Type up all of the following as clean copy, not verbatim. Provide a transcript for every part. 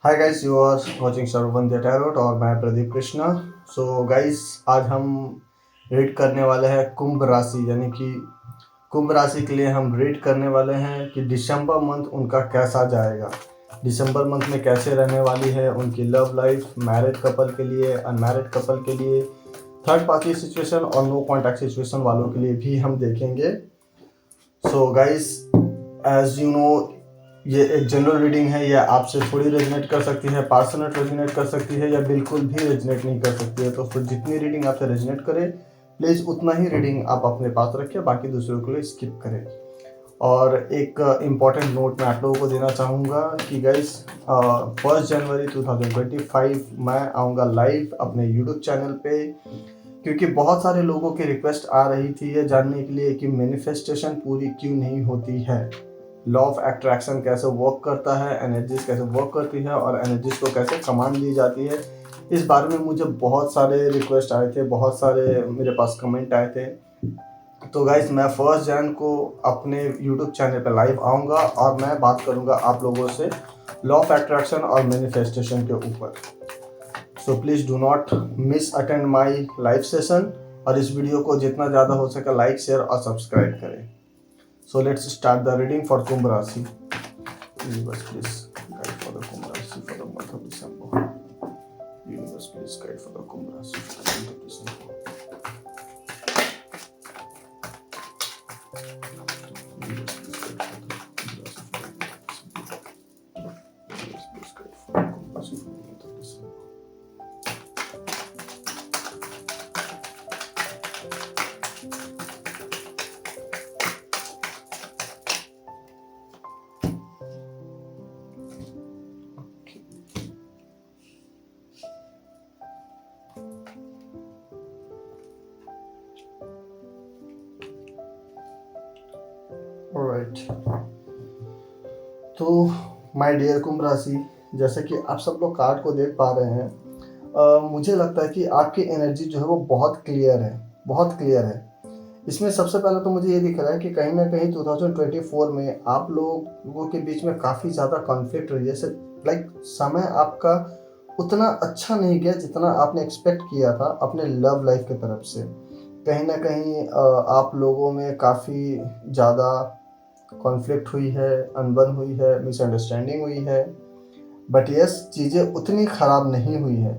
Hi guys, you are watching Sarvavandya tarot और मैं Pradeep Krishna. So guys, आज हम रीड करने वाले हैं कुंभ राशि, यानी कि कुंभ राशि के लिए हम रीड करने वाले हैं कि दिसंबर मंथ उनका कैसा जाएगा, दिसंबर मंथ में कैसे रहने वाली है उनकी लव लाइफ, मैरिड कपल के लिए, अनमैरिड कपल के लिए, थर्ड पार्टी सिचुएशन और नो कॉन्टैक्ट सिचुएशन वालों के लिए भी हम देखेंगे। So guys, as you know, ये एक जनरल रीडिंग है। यह आपसे थोड़ी रेजोनेट कर सकती है, पार्सनल रेजोनेट कर सकती है, या बिल्कुल भी रेजोनेट नहीं कर सकती है। तो फिर जितनी रीडिंग आपसे रेजोनेट करे, प्लीज़ उतना ही रीडिंग आप अपने पास रखिए, बाकी दूसरों के लिए स्किप करें। और एक इम्पॉर्टेंट नोट मैं आप लोगों को देना चाहूँगा कि गाइस, 1 जनवरी 2025 मैं आऊँगा लाइव अपने यूट्यूब चैनल पे, क्योंकि बहुत सारे लोगों की रिक्वेस्ट आ रही थी ये जानने के लिए कि मैनिफेस्टेशन पूरी क्यों नहीं होती है, लॉ ऑफ अट्रैक्शन कैसे वर्क करता है, एनर्जीज कैसे वर्क करती है और एनर्जीज को कैसे कमांड दी जाती है। इस बारे में मुझे बहुत सारे रिक्वेस्ट आए थे, बहुत सारे मेरे पास कमेंट आए थे। तो गाइस, मैं 1 जन को अपने यूट्यूब चैनल पर लाइव आऊँगा और मैं बात करूँगा आप लोगों से लॉ ऑफ अट्रैक्शन और मैनिफेस्टेशन के ऊपर। So please do not miss attend my live session, और इस वीडियो को जितना ज़्यादा हो सके लाइक, शेयर और सब्सक्राइब करें। So let's start the reading for Kumbh Rashi. Universe, please guide for the Kumbh Rashi for the month of December. Universe, please guide for the Kumbh Rashi for the month of December. Universe, please guide for the Kumbh Rashi for the month of December. Universe, please guide for the Kumbh Rashi for the month of December. Alright. तो my dear कुंभ राशि, जैसे कि आप सब लोग card को देख पा रहे हैं, मुझे लगता है कि आपकी एनर्जी जो है वो बहुत क्लियर है, बहुत क्लियर है। इसमें सबसे पहले तो मुझे ये दिख रहा है कि कहीं ना कहीं 2024 में आप लोगों के बीच में काफ़ी ज़्यादा कॉन्फ्लिक्ट रही है। लाइक समय आपका उतना अच्छा नहीं गया जितना आपने एक्सपेक्ट किया था अपने लव लाइफ की तरफ से। कहीं ना कहीं आप लोगों में काफ़ी ज़्यादा कॉन्फ्लिक्ट हुई है, अनबन हुई है, मिसअंडरस्टैंडिंग हुई है। बट यस, चीज़ें उतनी ख़राब नहीं हुई है।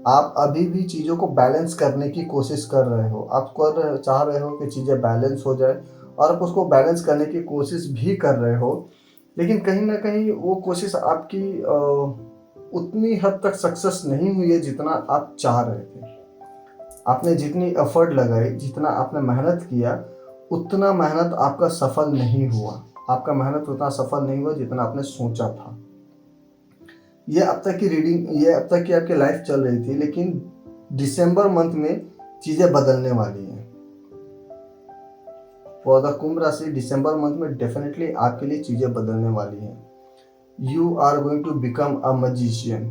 आप अभी भी चीज़ों को बैलेंस करने की कोशिश कर रहे हो, आप चाह रहे हो कि चीज़ें बैलेंस हो जाए, और आप उसको बैलेंस करने की कोशिश भी कर रहे हो। लेकिन कहीं ना कहीं वो कोशिश आपकी उतनी हद तक सक्सेस नहीं हुई है जितना आप चाह रहे थे। आपने जितनी एफर्ट लगाई, जितना आपने मेहनत किया, उतना मेहनत आपका सफल नहीं हुआ। आपका मेहनत उतना सफल नहीं हुआ जितना आपने सोचा था। ये अब तक की रीडिंग, ये अब तक की आपकी लाइफ चल रही थी, लेकिन दिसंबर मंथ में चीज़ें बदलने वाली हैं। फॉर द कुंभ राशि, दिसंबर मंथ में डेफिनेटली आपके लिए चीज़ें बदलने वाली हैं। You are going to become a magician.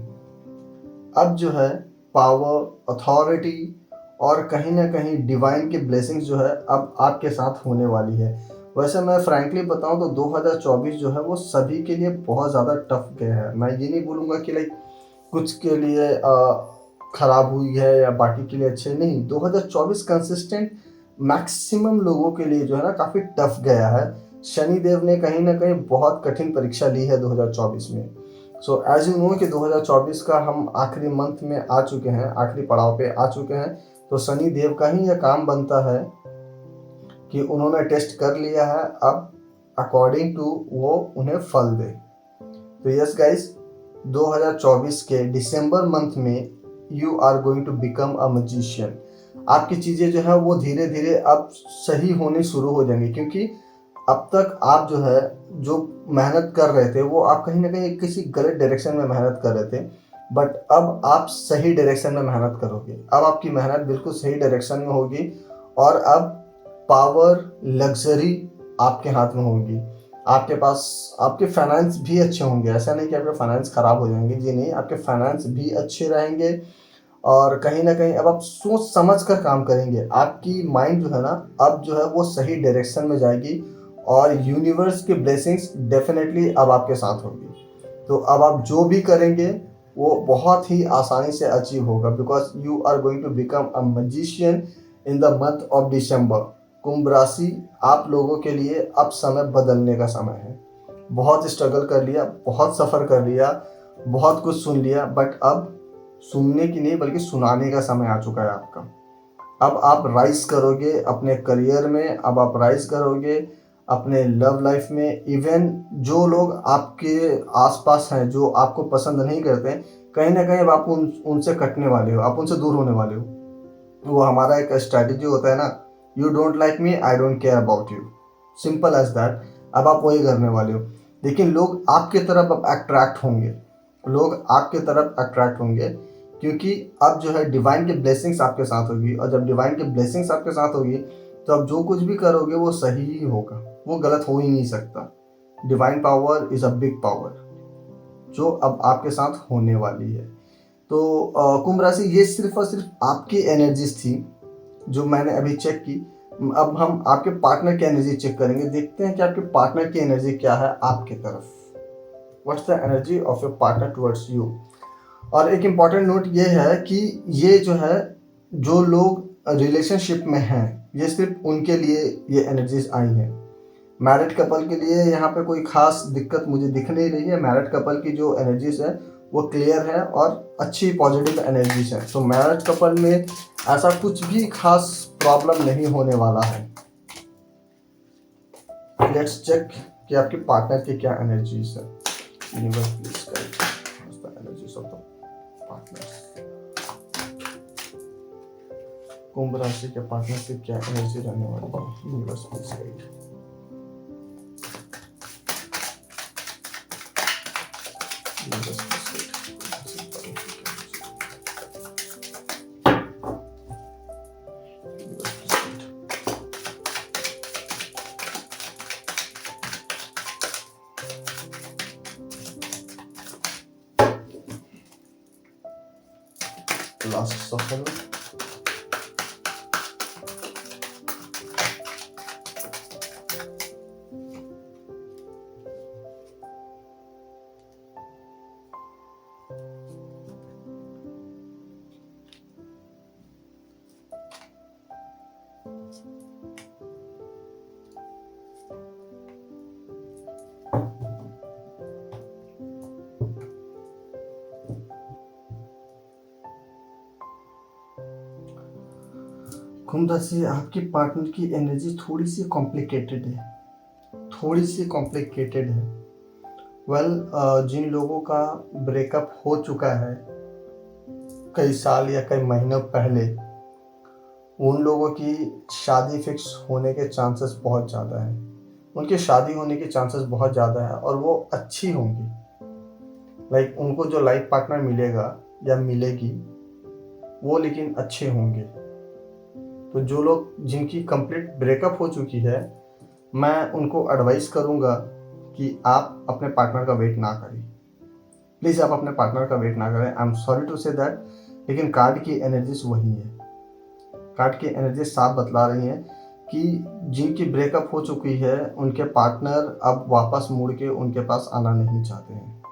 अब जो है पावर, अथॉरिटी और कहीं ना कहीं डिवाइन की ब्लेसिंग्स जो है अब आपके साथ होने वाली है। वैसे मैं फ्रैंकली बताऊं तो 2024 जो है वो सभी के लिए बहुत ज़्यादा टफ गया है। मैं ये नहीं बोलूँगा कि लाइक कुछ के लिए ख़राब हुई है या बाकी के लिए अच्छे, नहीं। 2024 कंसिस्टेंट मैक्सिमम लोगों के लिए जो है ना काफ़ी टफ गया है। शनि देव ने कहीं ना कहीं बहुत कठिन परीक्षा ली है 2024 में। सो एज यू नो कि 2024 का हम आखिरी मंथ में आ चुके हैं, आखिरी पड़ाव पे आ चुके हैं। तो शनि देव का ही यह काम बनता है कि उन्होंने टेस्ट कर लिया है, अब अकॉर्डिंग टू वो उन्हें फल दे। तो यस गाइस, 2024 के दिसंबर मंथ में you are going to become a magician. आपकी चीज़ें जो है वो धीरे धीरे अब सही होनी शुरू हो जाएंगी, क्योंकि अब तक आप जो है जो मेहनत कर रहे थे वो आप कहीं ना कहीं किसी गलत डायरेक्शन में मेहनत कर रहे थे। बट अब आप सही डायरेक्शन में मेहनत करोगे, अब आपकी मेहनत बिल्कुल सही डायरेक्शन में होगी, और अब पावर, लग्जरी आपके हाथ में होगी। आपके पास आपके फाइनेंस भी अच्छे होंगे। ऐसा नहीं कि आपके फाइनेंस ख़राब हो जाएंगे, जी नहीं, आपके फाइनेंस भी अच्छे रहेंगे। और कहीं ना कहीं अब आप सोच समझ कर काम करेंगे। आपकी माइंड जो है ना अब जो है वो सही डायरेक्शन में जाएगी, और यूनिवर्स की ब्लेसिंग्स डेफिनेटली अब आपके साथ होगी। तो अब आप जो भी करेंगे वो बहुत ही आसानी से अचीव होगा, because you are going to become a magician in the month of December. कुंभ राशि, आप लोगों के लिए अब समय बदलने का समय है। बहुत स्ट्रगल कर लिया, बहुत सफ़र कर लिया, बहुत कुछ सुन लिया, बट अब सुनने की नहीं बल्कि सुनाने का समय आ चुका है आपका। अब आप राइज करोगे अपने करियर में, अब आप राइज करोगे अपने लव लाइफ में। इवन जो लोग आपके आसपास हैं, जो आपको पसंद नहीं करते हैं, कहीं ना कहीं अब आप उनसे कटने वाले हो, आप उनसे दूर होने वाले हो। वो हमारा एक स्ट्रैटेजी होता है ना, you don't like me, I don't care about you, simple as that. अब आप वही करने वाले हो। लेकिन लोग आपके तरफ अब अट्रैक्ट होंगे, लोग आपके तरफ अट्रैक्ट होंगे, क्योंकि अब जो है डिवाइन की ब्लेसिंग्स आपके साथ होगी। और जब डिवाइन की ब्लेसिंग्स आपके साथ होगी तो अब जो कुछ भी करोगे वो सही ही होगा, वो गलत हो ही नहीं सकता। Divine power is a big power जो अब आपके साथ होने वाली है। तो कुंभ राशि, ये सिर्फ और सिर्फ आपकी एनर्जीज थी जो मैंने अभी चेक की। अब हम आपके पार्टनर की एनर्जी चेक करेंगे, देखते हैं कि आपके पार्टनर की एनर्जी क्या है आपके तरफ। What's the energy of your partner towards you. और एक इम्पॉर्टेंट नोट ये है कि ये जो है, जो लोग रिलेशनशिप में हैं, ये सिर्फ उनके लिए ये एनर्जीज आई हैं। मैरिड कपल के लिए यहाँ पे कोई खास दिक्कत मुझे दिख नहीं रही है। मैरिड कपल की जो एनर्जीज है वो क्लियर है और अच्छी पॉजिटिव एनर्जीज है। तो मैरिड कपल में ऐसा कुछ भी खास प्रॉब्लम नहीं होने वाला है। लेट्स चेक कि आपके पार्टनर की क्या एनर्जीज है। Universe please guide the energies of the partner. कुंभ राशि के पार्टनर की क्या एनर्जी रहने वाली है, universe please guide. Last shuffle. कुंभ राशि, आपके पार्टनर की एनर्जी थोड़ी सी कॉम्प्लिकेटेड है, थोड़ी सी कॉम्प्लिकेटेड है। जिन लोगों का ब्रेकअप हो चुका है कई साल या कई महीनों पहले, उन लोगों की शादी फिक्स होने के चांसेस बहुत ज़्यादा हैं। उनकी शादी होने के चांसेस बहुत ज़्यादा है और वो अच्छी होंगी। लाइक उनको जो लाइफ पार्टनर मिलेगा या मिलेगी वो लेकिन अच्छे होंगे। तो जो लोग जिनकी कंप्लीट ब्रेकअप हो चुकी है, मैं उनको एडवाइस करूँगा कि आप अपने पार्टनर का वेट ना करें। प्लीज़ आप अपने पार्टनर का वेट ना करें। I am sorry to say that, लेकिन कार्ड की एनर्जीज वही है। कार्ड की एनर्जी साफ बतला रही हैं कि जिनकी ब्रेकअप हो चुकी है उनके पार्टनर अब वापस मुड़ के उनके पास आना नहीं चाहते हैं।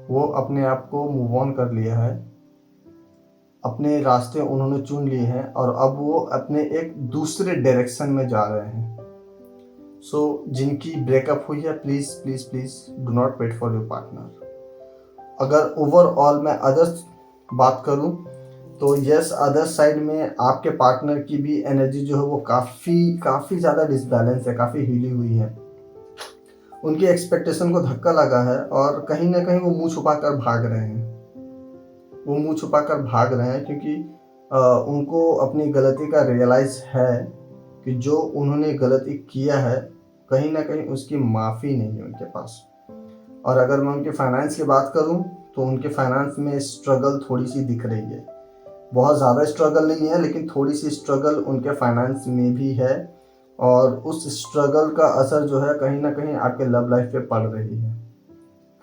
वो अपने आप को मूव ऑन कर लिया है, अपने रास्ते उन्होंने चुन लिए हैं और अब वो अपने एक दूसरे डायरेक्शन में जा रहे हैं। सो जिनकी ब्रेकअप हुई है, please please please do not wait for your partner. अगर ओवरऑल मैं अदर्स बात करूं तो यस, अदर साइड में आपके पार्टनर की भी एनर्जी जो है वो काफ़ी ज़्यादा डिसबैलेंस है, काफ़ी हिली हुई है। उनकी एक्सपेक्टेशन को धक्का लगा है और कहीं ना कहीं वो मुंह छुपा कर भाग रहे हैं। वो मुंह छुपा कर भाग रहे हैं क्योंकि उनको अपनी गलती का रियलाइज़ है कि जो उन्होंने गलती किया है कहीं ना कहीं उसकी माफ़ी नहीं है उनके पास। और अगर मैं उनके फाइनेंस की बात करूं तो उनके फाइनेंस में स्ट्रगल थोड़ी सी दिख रही है। बहुत ज़्यादा स्ट्रगल नहीं है लेकिन थोड़ी सी स्ट्रगल उनके फाइनेंस में भी है और उस स्ट्रगल का असर जो है कहीं ना कहीं आपके लव लाइफ पे पड़ रही है।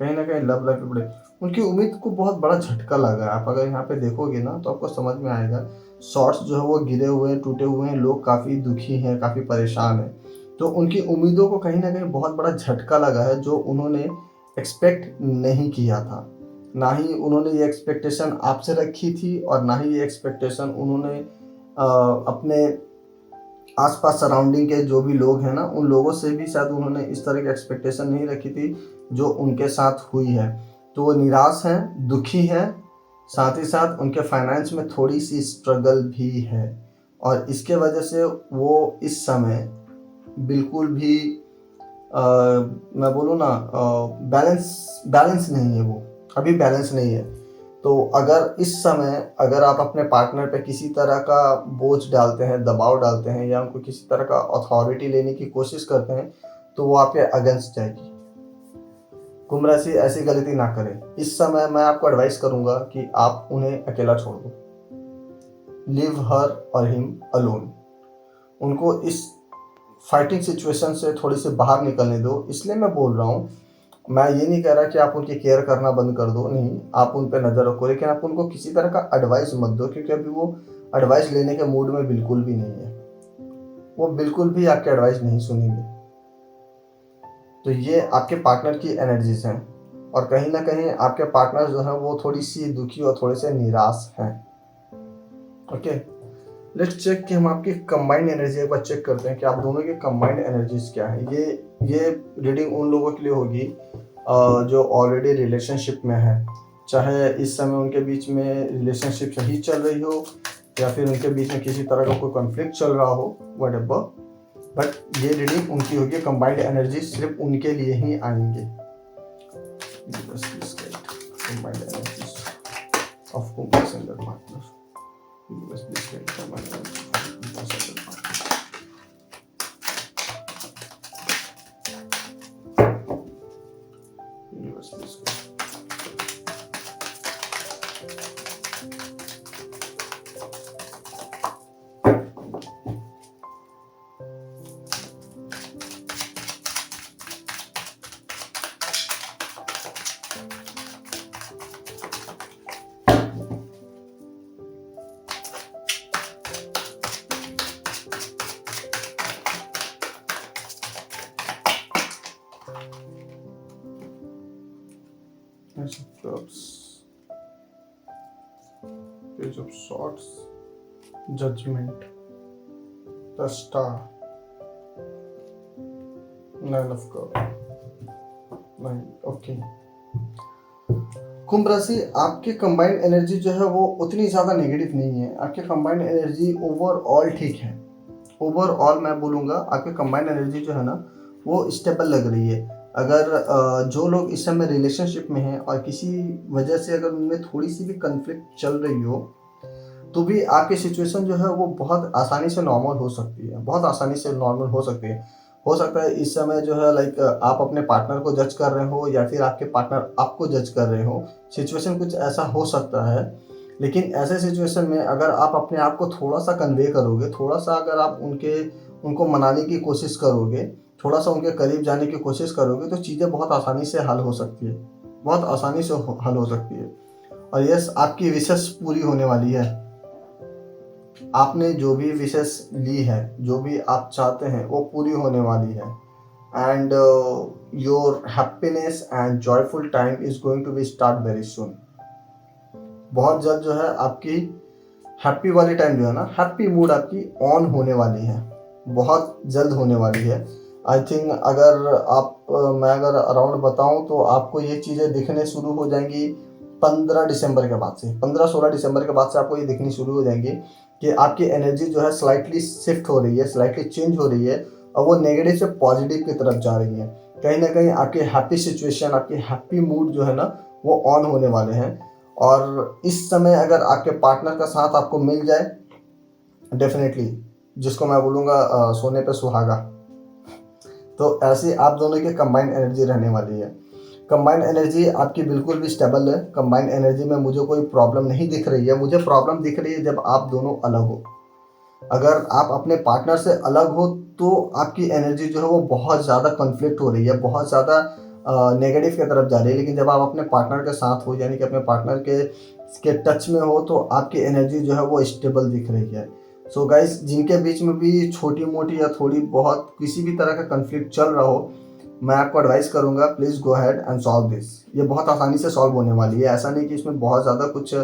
कहीं ना कहीं लव लाइफ पे पड़े, उनकी उम्मीद को बहुत बड़ा झटका लगा है। आप अगर यहाँ पे देखोगे ना तो आपको समझ में आएगा। शॉर्ट्स जो है वो गिरे हुए हैं, टूटे हुए हैं, लोग काफ़ी दुखी हैं, काफ़ी परेशान हैं। तो उनकी उम्मीदों को कहीं ना कहीं बहुत बड़ा झटका लगा है। जो उन्होंने एक्सपेक्ट नहीं किया था। ना ही उन्होंने ये एक्सपेक्टेशन आपसे रखी थी और ना ही ये एक्सपेक्टेशन उन्होंने अपने आसपास सराउंडिंग के जो भी लोग हैं ना, उन लोगों से भी शायद उन्होंने इस तरह की एक्सपेक्टेशन नहीं रखी थी जो उनके साथ हुई है। तो वो निराश हैं, दुखी हैं, साथ ही साथ उनके फाइनेंस में थोड़ी सी स्ट्रगल भी है और इसके वजह से वो इस समय बिल्कुल भी मैं बोलूँ ना बैलेंस नहीं है, वो अभी बैलेंस नहीं है। तो अगर इस समय अगर आप अपने पार्टनर पे किसी तरह का बोझ डालते हैं, दबाव डालते हैं या उनको किसी तरह का अथॉरिटी लेने की कोशिश करते हैं तो वो आपके अगेंस्ट जाएगी। कुंभ राशि ऐसी गलती ना करें। इस समय मैं आपको एडवाइस करूंगा कि आप उन्हें अकेला छोड़ दो, लीव हर और हिम अलोन। उनको इस फाइटिंग सिचुएशन से थोड़ी सी बाहर निकलने दो। इसलिए मैं बोल रहा हूँ, मैं ये नहीं कह रहा कि आप उनकी केयर करना बंद कर दो, नहीं, आप उन पर नज़र रखो, लेकिन आप उनको किसी तरह का एडवाइस मत दो क्योंकि अभी वो एडवाइस लेने के मूड में बिल्कुल भी नहीं है। वो बिल्कुल भी आपके एडवाइस नहीं सुनेंगे। तो ये आपके पार्टनर की एनर्जीज हैं और कहीं ना कहीं आपके पार्टनर जो हैं वो थोड़ी सी दुखी और थोड़े से निराश हैं। ओके, लेट्स चेक कि हम आपकी कंबाइंड एनर्जी एक बार चेक करते हैं कि आप दोनों की कंबाइंड एनर्जीज क्या है। ये रीडिंग उन लोगों के लिए होगी जो ऑलरेडी रिलेशनशिप में है, चाहे इस समय उनके बीच में रिलेशनशिप सही चल रही हो या फिर उनके बीच में किसी तरह का कोई कॉन्फ्लिक्ट चल रहा हो, व्हाटएवर, बट ये रीडिंग उनकी होगी। कंबाइंड एनर्जी सिर्फ उनके लिए ही आएंगे। Combined energies of Kumbh and there partner. Universe, please clarify my energy for impossible partners. Universe, please clarify. Ace of Cups, Page of Swords, Judgment, the Star, Nine of Cups, Nine. Okay, कुंभ राशि आपकी combined energy जो है वो उतनी ज़्यादा negative नहीं है। आपकी कंबाइंड एनर्जी ओवरऑल ठीक है। ओवरऑल मैं बोलूँगा आपकी कंबाइंड एनर्जी जो है ना वो स्टेबल लग रही है। अगर जो लोग इस समय रिलेशनशिप में हैं और किसी वजह से अगर उनमें थोड़ी सी भी कन्फ्लिक्ट चल रही हो तो भी आपकी सिचुएशन जो है वो बहुत आसानी से नॉर्मल हो सकती है, बहुत आसानी से नॉर्मल हो सकती है। हो सकता है इस समय जो है लाइक आप अपने पार्टनर को जज कर रहे हो या फिर आपके पार्टनर आपको जज कर रहे हो, सिचुएशन कुछ ऐसा हो सकता है। लेकिन ऐसे सिचुएशन में अगर आप अपने आप को थोड़ा सा कन्वे करोगे, थोड़ा सा अगर आप उनको मनाने की कोशिश करोगे, थोड़ा सा उनके करीब जाने की कोशिश करोगे तो चीज़ें बहुत आसानी से हल हो सकती है, बहुत आसानी से हल हो सकती है। और यस, आपकी विशेष पूरी होने वाली है। आपने जो भी विशेष ली है, जो भी आप चाहते हैं वो पूरी होने वाली है। And your happiness and joyful time is going to be start very soon. बहुत जल्द जो है आपकी हैप्पी वाली टाइम जो है ना, हैप्पी मूड आपकी ऑन होने वाली है, बहुत जल्द होने वाली है। आई थिंक मैं अगर अराउंड बताऊं तो आपको ये चीज़ें दिखने शुरू हो जाएंगी 15 दिसंबर के बाद से, 15-16 दिसंबर के बाद से आपको ये दिखनी शुरू हो जाएंगी कि आपकी एनर्जी जो है स्लाइटली शिफ्ट हो रही है, स्लाइटली चेंज हो रही है और वो नेगेटिव से पॉजिटिव की तरफ जा रही है। कहीं ना कहीं आपके हैप्पी सिचुएशन, आपके हैप्पी मूड जो है ना वो ऑन होने वाले हैं। और इस समय अगर आपके पार्टनर का साथ आपको मिल जाए, डेफिनेटली, जिसको मैं बोलूँगा सोने पे सुहागा, तो ऐसी आप दोनों की कंबाइंड एनर्जी रहने वाली है। कंबाइंड एनर्जी आपकी बिल्कुल भी स्टेबल है। कंबाइंड एनर्जी में मुझे कोई प्रॉब्लम नहीं दिख रही है। मुझे प्रॉब्लम दिख रही है जब आप दोनों अलग हो। अगर आप अपने पार्टनर से अलग हो तो आपकी एनर्जी जो है वो बहुत ज़्यादा कॉन्फ्लिक्ट हो रही है, बहुत ज़्यादा नेगेटिव की तरफ जा रही है। लेकिन जब आप अपने पार्टनर के साथ हो, यानी कि अपने पार्टनर के टच में हो, तो आपकी एनर्जी जो है वो स्टेबल दिख रही है। सो गाइस, जिनके बीच में भी छोटी मोटी या थोड़ी बहुत किसी भी तरह का कॉन्फ्लिक्ट चल रहा हो, मैं आपको एडवाइस करूँगा please go ahead and solve this. ये बहुत आसानी से सॉल्व होने वाली है, ऐसा नहीं कि इसमें बहुत ज़्यादा कुछ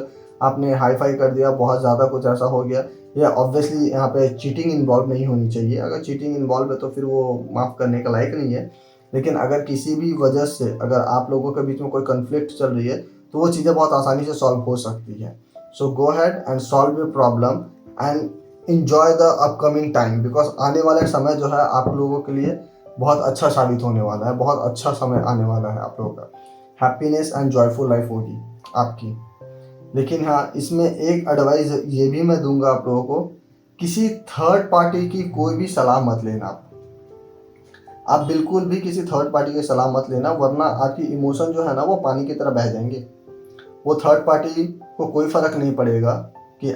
आपने हाई फाई कर दिया, बहुत ज़्यादा कुछ ऐसा हो गया। या ऑब्वियसली यहाँ पे चीटिंग इन्वॉल्व नहीं होनी चाहिए, अगर चीटिंग इन्वॉल्व है तो फिर वो माफ़ करने का लायक नहीं है। लेकिन अगर किसी भी वजह से अगर आप लोगों के बीच में कोई कन्फ्लिक्ट चल रही है तो वो चीज़ें बहुत आसानी से सॉल्व हो सकती है। So go ahead and solve your problem and enjoy the upcoming time, because आने वाला समय जो है आप लोगों के लिए बहुत अच्छा साबित होने वाला है, बहुत अच्छा समय आने वाला है आप लोगों का। हैप्पीनेस एंड जॉयफुल लाइफ होगी आपकी। लेकिन हाँ, इसमें एक एडवाइस ये भी मैं दूंगा आप लोगों को, किसी थर्ड पार्टी की कोई भी सलाह मत लेना। आप बिल्कुल भी किसी थर्ड पार्टी की सलाह मत लेना, वरना आपकी इमोशन जो है ना वो पानी की तरह बह जाएंगे। वो थर्ड पार्टी को कोई फ़र्क नहीं पड़ेगा कि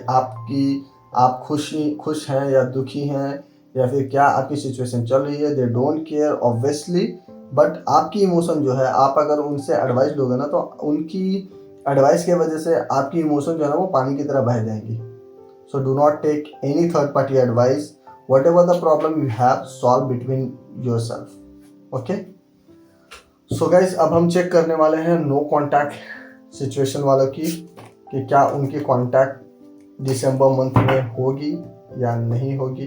आप खुश हैं या दुखी हैं या फिर क्या आपकी सिचुएशन चल रही है। They don't care obviously, but आपकी इमोशन जो है, आप अगर उनसे एडवाइस लोगे ना तो उनकी एडवाइस की वजह से आपकी इमोशन जो है ना वो पानी की तरह बह जाएंगी। So do not take any third party advice, whatever the problem you have solve between yourself. Okay, so guys अब हम चेक करने वाले हैं नो कॉन्टैक्ट सिचुएशन वालों की, कि क्या उनकी कॉन्टैक्ट दिसंबर मंथ में होगी या नहीं होगी।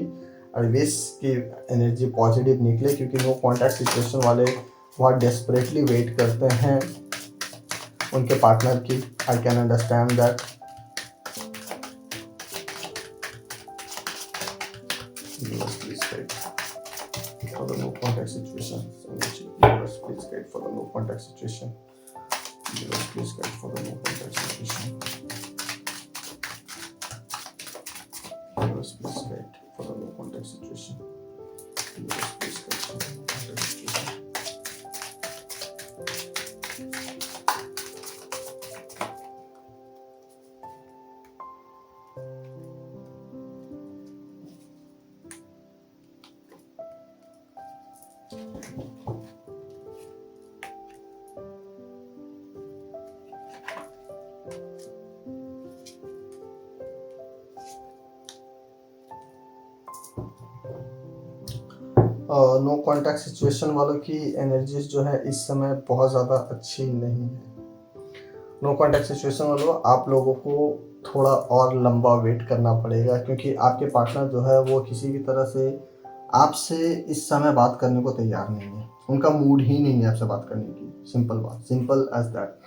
आई विश की एनर्जी पॉजिटिव निकले, क्योंकि नो कॉन्टैक्ट सिचुएशन वाले बहुत डेस्परेटली वेट करते हैं उनके पार्टनर की। I can understand that. For the no contact situation, please guide for the no contact situation. Please guide for the no contact situation. Please guide for the no contact situation. Please guide for the no contact situation. No contact situation वालों की energies जो है इस समय बहुत ज़्यादा अच्छी नहीं है। नो कॉन्टैक्ट सिचुएशन वालों, आप लोगों को थोड़ा और लंबा वेट करना पड़ेगा, क्योंकि आपके पार्टनर जो है वो किसी भी तरह से आपसे इस समय बात करने को तैयार नहीं है। उनका मूड ही नहीं है आपसे बात करने की। सिंपल बात, सिंपल एज दैट।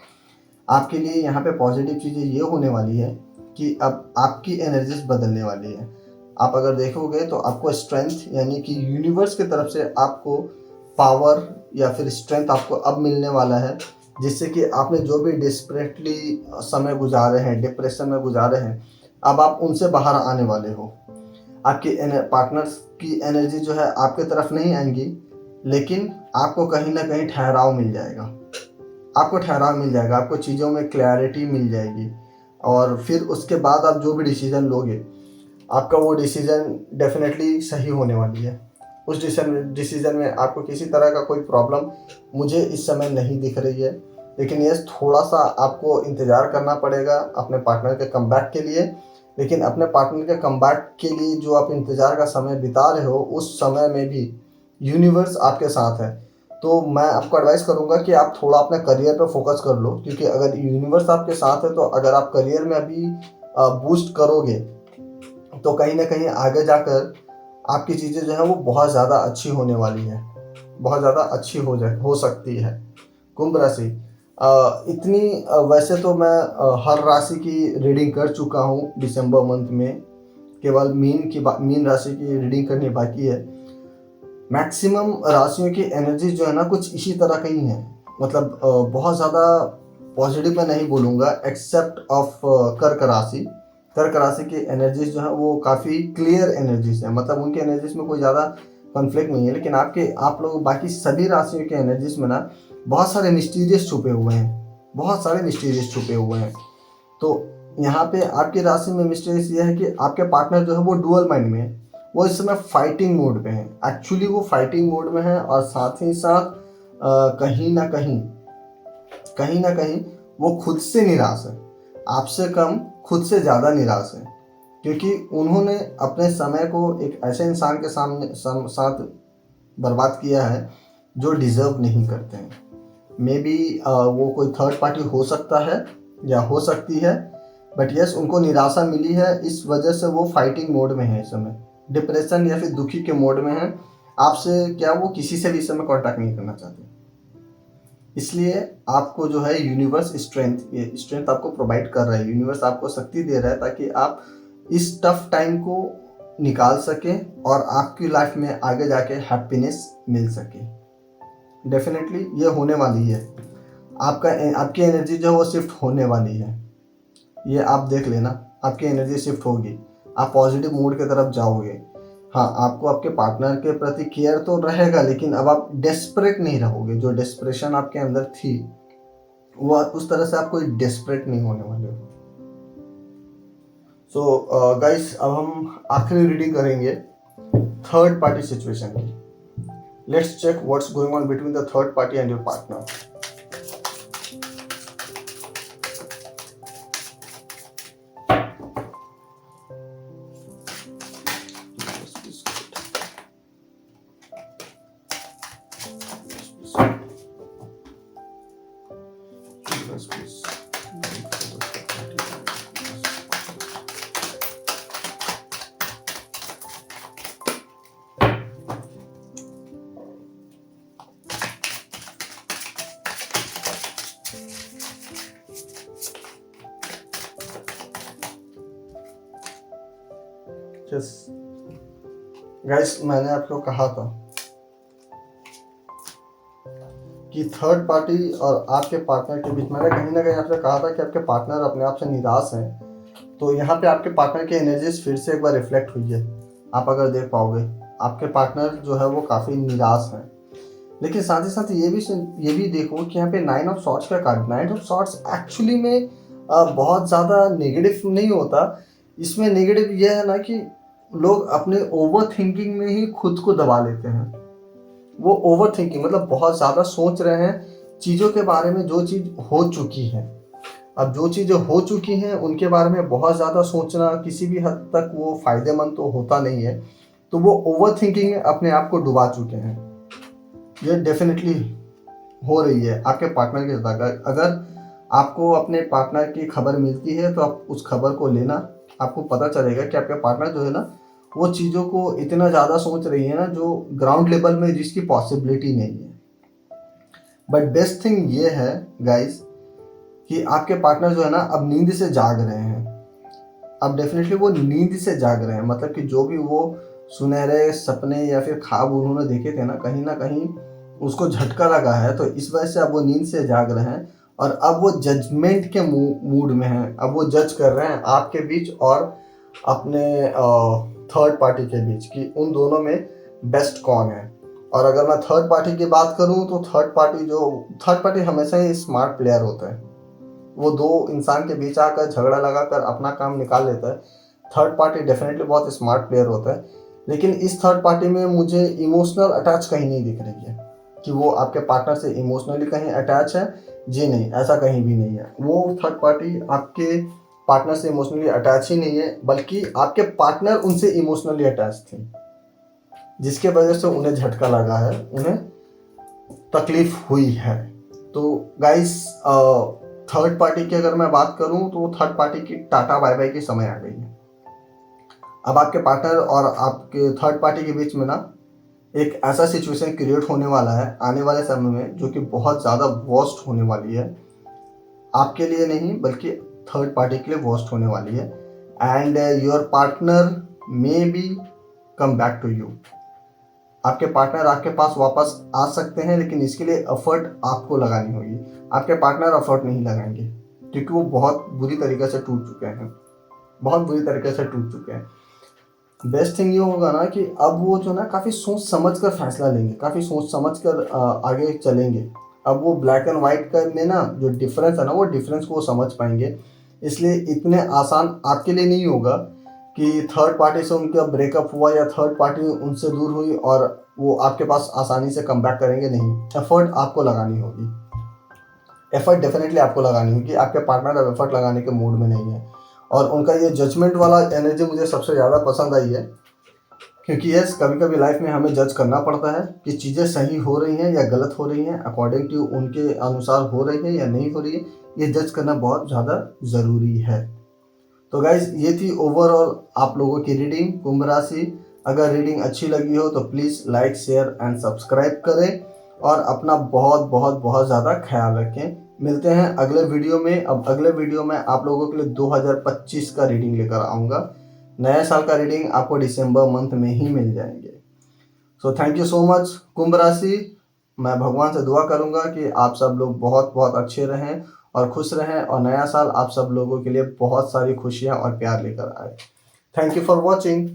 आपके लिए यहाँ पे पॉजिटिव चीज़ें ये होने वाली है कि अब आपकी एनर्जीज बदलने वाली है। आप अगर देखोगे तो आपको स्ट्रेंथ, यानी कि यूनिवर्स की तरफ से आपको पावर या फिर स्ट्रेंथ आपको अब मिलने वाला है, जिससे कि आपने जो भी डिस्परेटली समय गुजारे हैं, डिप्रेशन में गुजारे हैं, अब आप उनसे बाहर आने वाले हो। आपकी पार्टनर्स की एनर्जी जो है आपके तरफ नहीं आएंगी, लेकिन आपको कहीं ना कहीं ठहराव मिल जाएगा। आपको ठहराव मिल जाएगा, आपको चीज़ों में क्लैरिटी मिल जाएगी, और फिर उसके बाद आप जो भी डिसीजन लोगे, आपका वो डिसीजन डेफिनेटली सही होने वाली है। उस डिसीजन में आपको किसी तरह का कोई प्रॉब्लम मुझे इस समय नहीं दिख रही है। लेकिन ये थोड़ा सा आपको इंतज़ार करना पड़ेगा अपने पार्टनर के कमबैक के लिए। लेकिन अपने पार्टनर के कमबैक के लिए जो आप इंतज़ार का समय बिता रहे हो, उस समय में भी यूनिवर्स आपके साथ है। तो मैं आपको एडवाइस करूंगा कि आप थोड़ा अपने करियर पर फोकस कर लो, क्योंकि अगर यूनिवर्स आपके साथ है तो अगर आप करियर में अभी बूस्ट करोगे तो कहीं ना कहीं आगे जाकर आपकी चीज़ें जो है वो बहुत ज़्यादा अच्छी होने वाली है, बहुत ज़्यादा अच्छी हो सकती है। कुंभ राशि, इतनी वैसे तो मैं हर राशि की रीडिंग कर चुका हूँ दिसंबर मंथ में, केवल मीन राशि की रीडिंग करनी बाकी है। मैक्सिमम राशियों की एनर्जी जो है ना कुछ इसी तरह का ही है, मतलब बहुत ज़्यादा पॉजिटिव मैं नहीं बोलूँगा, एक्सेप्ट ऑफ कर्क राशि। कर्क राशि की एनर्जीज जो है वो काफ़ी क्लियर एनर्जीज है, मतलब उनकी एनर्जीज में कोई ज़्यादा कॉन्फ्लिक्ट नहीं है। लेकिन आप लोग बाकी सभी राशियों के एनर्जीज में ना बहुत सारे मिस्टीरियस छुपे हुए हैं, बहुत सारे मिस्टीरियस छुपे हुए हैं। तो यहाँ पे आपकी राशि में मिस्टीरियस ये है कि आपके पार्टनर जो है वो डुअल माइंड में है, वो इस समय फाइटिंग मोड पे है। एक्चुअली वो फाइटिंग मोड में है, और साथ ही साथ कहीं ना कहीं वो खुद से निराश है, आपसे कम खुद से ज़्यादा निराश है, क्योंकि उन्होंने अपने समय को एक ऐसे इंसान के साथ बर्बाद किया है जो डिज़र्व नहीं करते हैं। मे बी वो कोई थर्ड पार्टी हो सकता है या हो सकती है, बट यस उनको निराशा मिली है, इस वजह से वो फाइटिंग मोड में है इस समय, डिप्रेशन या फिर दुखी के मोड में है। आपसे क्या वो किसी से भी इस समय कॉन्टैक्ट नहीं करना चाहते, इसलिए आपको जो है यूनिवर्स स्ट्रेंथ आपको प्रोवाइड कर रहा है। यूनिवर्स आपको शक्ति दे रहा है ताकि आप इस टफ टाइम को निकाल सकें और आपकी लाइफ में आगे जाके हैप्पीनेस मिल सके। डेफिनेटली ये होने वाली है, आपकी एनर्जी जो है वो शिफ्ट होने वाली है, ये आप देख लेना, आपकी एनर्जी शिफ्ट होगी, आप पॉजिटिव मूड की तरफ जाओगे। हाँ, आपको आपके पार्टनर के प्रति केयर तो रहेगा, लेकिन अब आप डेस्परेट नहीं रहोगे। जो डेस्परेशन आपके अंदर थी वो उस तरह से आप कोई डेस्परेट नहीं होने वाले हो। सो गाइस, अब हम आखिरी रीडिंग करेंगे थर्ड पार्टी सिचुएशन की। Let's check what's going on between the third party and your partner. Guys, मैंने आपको कहा था कि थर्ड पार्टी और आपके पार्टनर के बीच, मैंने कहीं ना कहीं आपसे कहा था कि आपके पार्टनर अपने आप से निराश हैं। तो यहाँ पे आपके पार्टनर की एनर्जीज फिर से एक बार रिफ्लेक्ट हुई है। आप अगर देख पाओगे, आपके पार्टनर जो है वो काफ़ी निराश हैं। लेकिन साथ ही साथ ये भी देखो कि यहाँ पे 9 ऑफ सॉर्ड्स का कार्ड, 9 ऑफ सॉर्ड्स एक्चुअली में बहुत ज़्यादा नेगेटिव नहीं होता। इसमें नेगेटिव यह है ना कि लोग अपने ओवर थिंकिंग में ही खुद को दबा लेते हैं। वो ओवर थिंकिंग मतलब बहुत ज़्यादा सोच रहे हैं चीज़ों के बारे में जो चीज़ हो चुकी है। अब जो चीज़ें हो चुकी हैं उनके बारे में बहुत ज़्यादा सोचना किसी भी हद तक वो फ़ायदेमंद तो होता नहीं है। तो वो ओवर थिंकिंग में अपने आप को डुबा चुके हैं। ये डेफिनेटली हो रही है आपके पार्टनर के साथ। अगर आपको अपने पार्टनर की खबर मिलती है तो आप उस खबर को लेना, आपको पता चलेगा कि आपका पार्टनर जो है ना वो चीज़ों को इतना ज़्यादा सोच रही है ना जो ग्राउंड लेवल में जिसकी पॉसिबिलिटी नहीं है। बट बेस्ट थिंग ये है गाइस कि आपके पार्टनर जो है ना अब नींद से जाग रहे हैं। अब डेफिनेटली वो नींद से जाग रहे हैं, मतलब कि जो भी वो सुनहरे सपने या फिर ख्वाब उन्होंने देखे थे ना कहीं उसको झटका लगा है। तो इस वजह से अब वो नींद से जाग रहे हैं और अब वो जजमेंट के मूड में हैं। अब वो जज कर रहे हैं आपके बीच और अपने थर्ड पार्टी के बीच कि उन दोनों में बेस्ट कौन है। और अगर मैं थर्ड पार्टी की बात करूं तो थर्ड पार्टी हमेशा ही स्मार्ट प्लेयर होता है। वो दो इंसान के बीच आकर झगड़ा लगाकर अपना काम निकाल लेता है। थर्ड पार्टी डेफिनेटली बहुत स्मार्ट प्लेयर होता है। लेकिन इस थर्ड पार्टी में मुझे इमोशनल अटैच कहीं नहीं दिख रही है कि वो आपके पार्टनर से इमोशनली कहीं अटैच है। जी नहीं, ऐसा कहीं भी नहीं है। वो थर्ड पार्टी आपके पार्टनर से इमोशनली अटैच ही नहीं है, बल्कि आपके पार्टनर उनसे इमोशनली अटैच थे, जिसके वजह से उन्हें झटका लगा है, उन्हें तकलीफ हुई है। तो गाइस, थर्ड पार्टी की अगर मैं बात करूं तो थर्ड पार्टी की टाटा बाय बाय की समय आ गई है। अब आपके पार्टनर और आपके थर्ड पार्टी के बीच में ना एक ऐसा सिचुएशन क्रिएट होने वाला है आने वाले समय में जो कि बहुत ज़्यादा वर्स्ट होने वाली है। आपके लिए नहीं बल्कि थर्ड पार्टी के लिए वर्स्ट होने वाली है। And your partner may be come back to you. आपके पार्टनर आपके पास वापस आ सकते हैं, लेकिन इसके लिए एफर्ट आपको लगानी होगी। आपके पार्टनर एफर्ट नहीं लगाएंगे क्योंकि वो बहुत बुरी तरीके से टूट चुके हैं। बेस्ट थिंग ये होगा ना कि अब वो जो ना काफ़ी सोच समझ कर फैसला लेंगे, काफ़ी सोच समझ कर आगे चलेंगे। अब वो ब्लैक एंड वाइट का में ना जो डिफरेंस है ना वो डिफरेंस को समझ पाएंगे। इसलिए इतने आसान आपके लिए नहीं होगा कि थर्ड पार्टी से उनका ब्रेकअप हुआ या थर्ड पार्टी उनसे दूर हुई और वो आपके पास आसानी से कम बैक करेंगे। नहीं, एफर्ट आपको लगानी होगी। एफर्ट डेफिनेटली आपको लगानी होगी। आपके पार्टनर अब एफर्ट लगाने के मूड में नहीं है और उनका ये जजमेंट वाला एनर्जी मुझे सबसे ज़्यादा पसंद आई है क्योंकि यस, कभी कभी लाइफ में हमें जज करना पड़ता है कि चीज़ें सही हो रही हैं या गलत हो रही हैं, अकॉर्डिंग टू उनके अनुसार हो रही है या नहीं हो रही है। ये जज करना बहुत ज़्यादा ज़रूरी है। तो गाइज, ये थी ओवरऑल आप लोगों की रीडिंग कुंभ राशि। अगर रीडिंग अच्छी लगी हो तो please like, share and subscribe करें और अपना बहुत बहुत बहुत ज़्यादा ख्याल रखें। मिलते हैं अगले वीडियो में। अब अगले वीडियो में आप लोगों के लिए 2025 का रीडिंग लेकर आऊँगा। नया साल का रीडिंग आपको दिसंबर मंथ में ही मिल जाएंगे। So thank you so much कुंभ राशि। मैं भगवान से दुआ करूंगा कि आप सब लोग बहुत बहुत अच्छे रहें और खुश रहें और नया साल आप सब लोगों के लिए बहुत सारी खुशियां और प्यार लेकर आए। Thank you for watching.